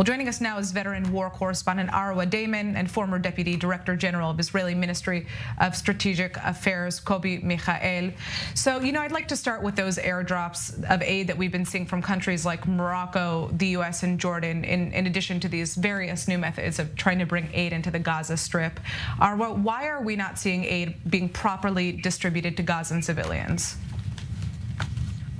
Well, joining us now is veteran war correspondent Arwa Damon and former Deputy Director General of Israeli Ministry of Strategic Affairs, Kobi Michael. So, I'd like to start with those airdrops of aid that we've been seeing from countries like Morocco, the U.S., and Jordan, in addition to these various new methods of trying to bring aid into the Gaza Strip. Arwa, why are we not seeing aid being properly distributed to Gazan civilians?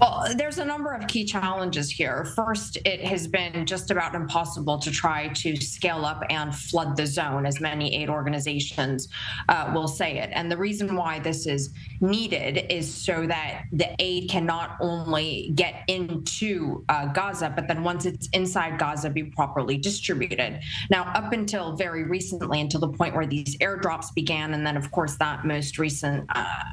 Well, there's a number of key challenges here. First, it has been just about impossible to try to scale up and flood the zone, as many aid organizations will say it. And the reason why this is needed is so that the aid can not only get into Gaza, but then once it's inside Gaza, be properly distributed. Now, up until very recently, until the point where these airdrops began, and then, of course, that most recent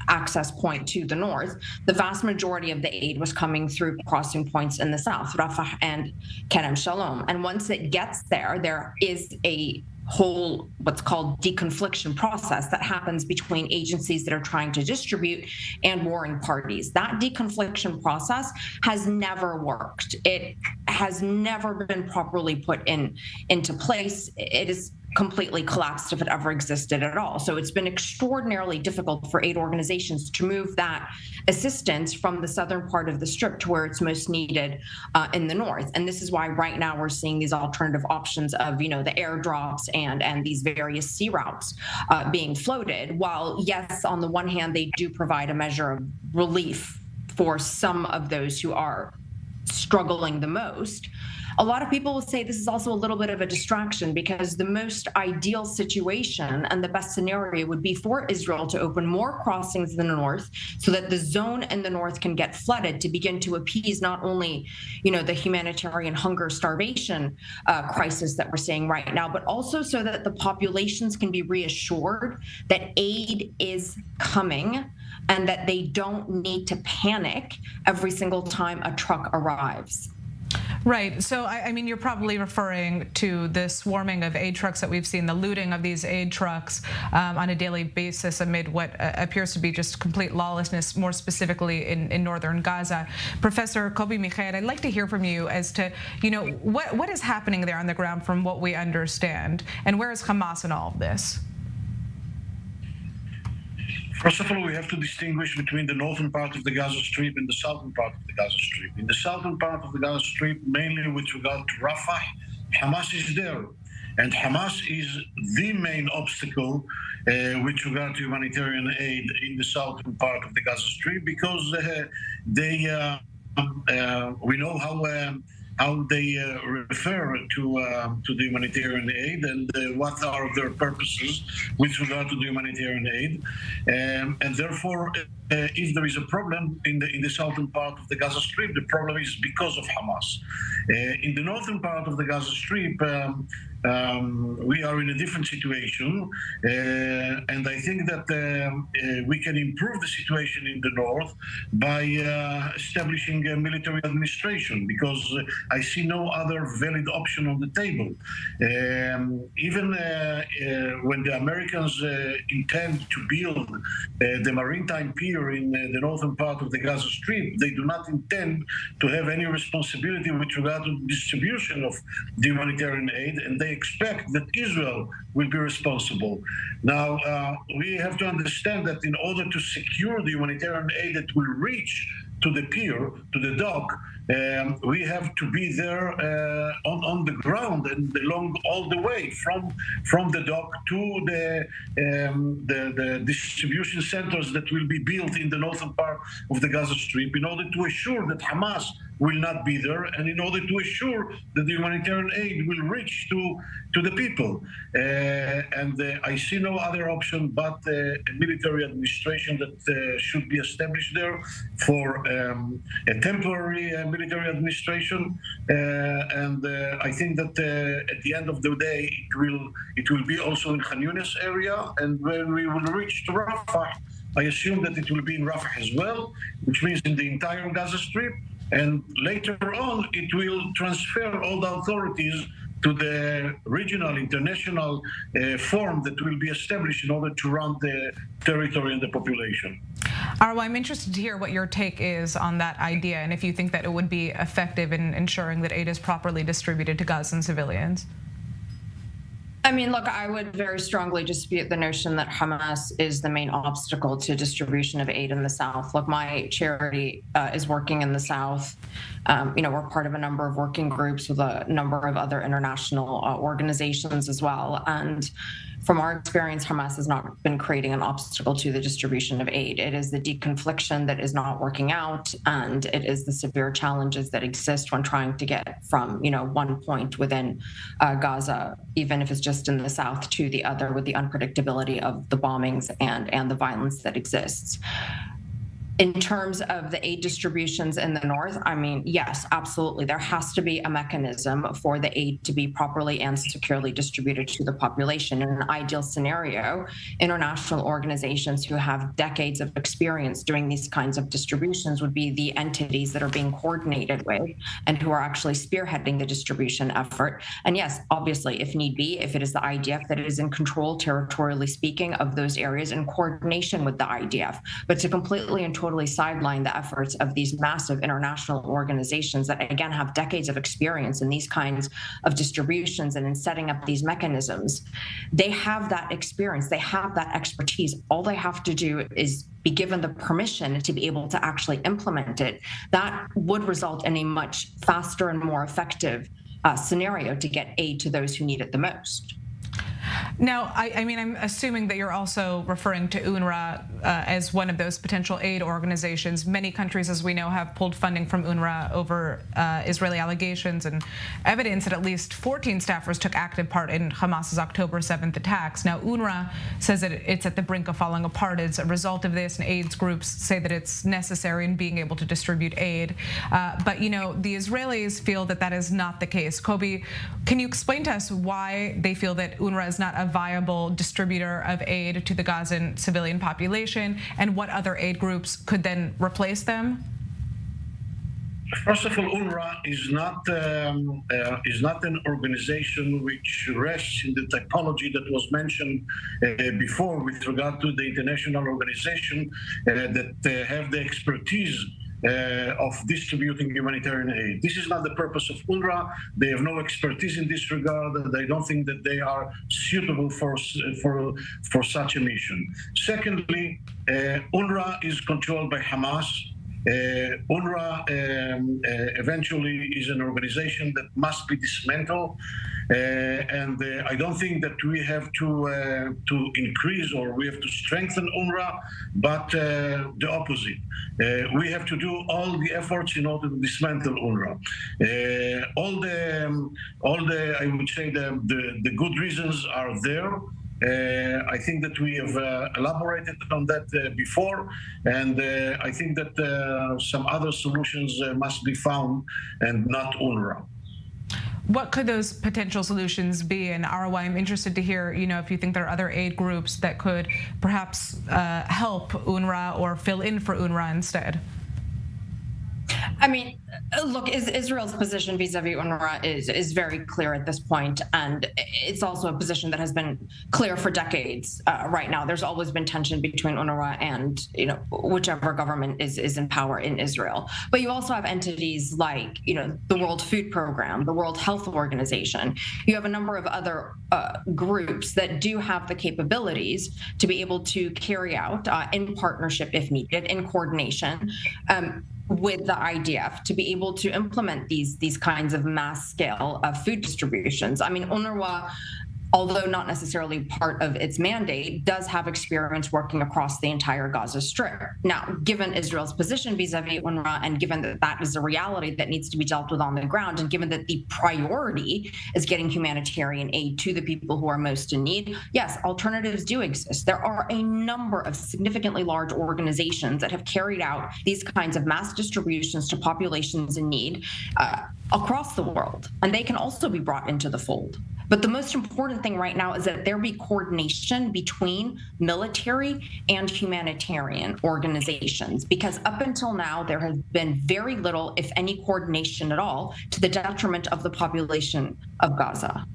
access point to the north, the vast majority of the aid was coming through crossing points in the south, Rafah and Kerem Shalom. And once it gets there, there is a whole what's called deconfliction process that happens between agencies that are trying to distribute and warring parties. That deconfliction process has never worked. It has never been properly put into place. It is completely collapsed if it ever existed at all. So it's been extraordinarily difficult for aid organizations to move that assistance from the southern part of the Strip to where it's most needed in the north. And this is why right now we're seeing these alternative options of, the airdrops and these various sea routes being floated. While, yes, on the one hand, they do provide a measure of relief for some of those who are struggling the most, a lot of people will say this is also a little bit of a distraction, because the most ideal situation and the best scenario would be for Israel to open more crossings in the north so that the zone in the north can get flooded to begin to appease not only, the humanitarian hunger starvation crisis that we're seeing right now, but also so that the populations can be reassured that aid is coming and that they don't need to panic every single time a truck arrives. Right. So, you're probably referring to the swarming of aid trucks that we've seen, the looting of these aid trucks on a daily basis amid what appears to be just complete lawlessness, more specifically in northern Gaza. Professor Kobi Michael, I'd like to hear from you as to, what is happening there on the ground from what we understand, and where is Hamas in all of this? First of all, we have to distinguish between the northern part of the Gaza Strip and the southern part of the Gaza Strip. In the southern part of the Gaza Strip, mainly with regard to Rafah, Hamas is there. And Hamas is the main obstacle with regard to humanitarian aid in the southern part of the Gaza Strip, because we know how they refer to the humanitarian aid and what are their purposes with regard to the humanitarian aid, and therefore, if there is a problem in the southern part of the Gaza Strip, the problem is because of Hamas. In the northern part of the Gaza Strip, we are in a different situation, and I think that we can improve the situation in the north by establishing a military administration, because I see no other valid option on the table. Even when the Americans intend to build the maritime pier in the northern part of the Gaza Strip, they do not intend to have any responsibility with regard to the distribution of the humanitarian aid, and they expect that Israel will be responsible. Now, we have to understand that in order to secure the humanitarian aid that will reach to the pier, to the dock, we have to be there on the ground and along all the way from the dock to the distribution centers that will be built in the northern part of the Gaza Strip, in order to assure that Hamas will not be there, and in order to assure that the humanitarian aid will reach to the people. And I see no other option but a military administration that should be established there for a temporary military administration. And I think that at the end of the day, it will be also in Khan Yunis area. And when we will reach to Rafah, I assume that it will be in Rafah as well, which means in the entire Gaza Strip. And later on, it will transfer all the authorities to the regional, international forum that will be established in order to run the territory and the population. Arwa, I'm interested to hear what your take is on that idea and if you think that it would be effective in ensuring that aid is properly distributed to Gazan civilians. I mean, look, I would very strongly dispute the notion that Hamas is the main obstacle to distribution of aid in the South. Look, my charity is working in the South. We're part of a number of working groups with a number of other international organizations as well. And from our experience, Hamas has not been creating an obstacle to the distribution of aid. It is the deconfliction that is not working out, and it is the severe challenges that exist when trying to get from, one point within Gaza, even if it's just in the south, to the other, with the unpredictability of the bombings and the violence that exists. In terms of the aid distributions in the north, I mean, yes, absolutely. There has to be a mechanism for the aid to be properly and securely distributed to the population. In an ideal scenario, international organizations who have decades of experience doing these kinds of distributions would be the entities that are being coordinated with and who are actually spearheading the distribution effort. And yes, obviously, if need be, if it is the IDF that is in control, territorially speaking, of those areas in coordination with the IDF, but to completely and totally sideline the efforts of these massive international organizations that, again, have decades of experience in these kinds of distributions and in setting up these mechanisms. They have that experience. They have that expertise. All they have to do is be given the permission to be able to actually implement it. That would result in a much faster and more effective scenario to get aid to those who need it the most. Now, I mean, I'm assuming that you're also referring to UNRWA as one of those potential aid organizations. Many countries, as we know, have pulled funding from UNRWA over Israeli allegations and evidence that at least 14 staffers took active part in Hamas's October 7th attacks. Now, UNRWA says that it's at the brink of falling apart as a result of this, and AIDS groups say that it's necessary in being able to distribute aid. But, the Israelis feel that that is not the case. Kobi, can you explain to us why they feel that UNRWA is not a viable distributor of aid to the Gazan civilian population, and what other aid groups could then replace them? First of all, UNRWA is not an organization which rests in the typology that was mentioned before with regard to the international organization that have the expertise of distributing humanitarian aid. This is not the purpose of UNRWA. They have no expertise in this regard. They don't think that they are suitable for such a mission. Secondly, UNRWA is controlled by Hamas. UNRWA eventually is an organization that must be dismantled, and I don't think that we have to increase or we have to strengthen UNRWA, but the opposite. We have to do all the efforts in order to dismantle UNRWA. All the I would say the good reasons are there. I think that we have elaborated on that before, and I think that some other solutions must be found and not UNRWA. What could those potential solutions be? And Arwa, I'm interested to hear, if you think there are other aid groups that could perhaps help UNRWA or fill in for UNRWA instead. I mean, look, Israel's position vis-a-vis UNRWA is very clear at this point, and it's also a position that has been clear for decades. Right now, there's always been tension between UNRWA and whichever government is in power in Israel. But you also have entities like the World Food Program, the World Health Organization. You have a number of other groups that do have the capabilities to be able to carry out in partnership, if needed, in coordination. With the IDF to be able to implement these kinds of mass scale food distributions. I mean, UNRWA, although not necessarily part of its mandate, does have experience working across the entire Gaza Strip. Now, given Israel's position vis-a-vis UNRWA, and given that that is a reality that needs to be dealt with on the ground, and given that the priority is getting humanitarian aid to the people who are most in need, yes, alternatives do exist. There are a number of significantly large organizations that have carried out these kinds of mass distributions to populations in need across the world, and they can also be brought into the fold. But the most important thing right now is that there be coordination between military and humanitarian organizations, because up until now, there has been very little, if any, coordination at all to the detriment of the population of Gaza.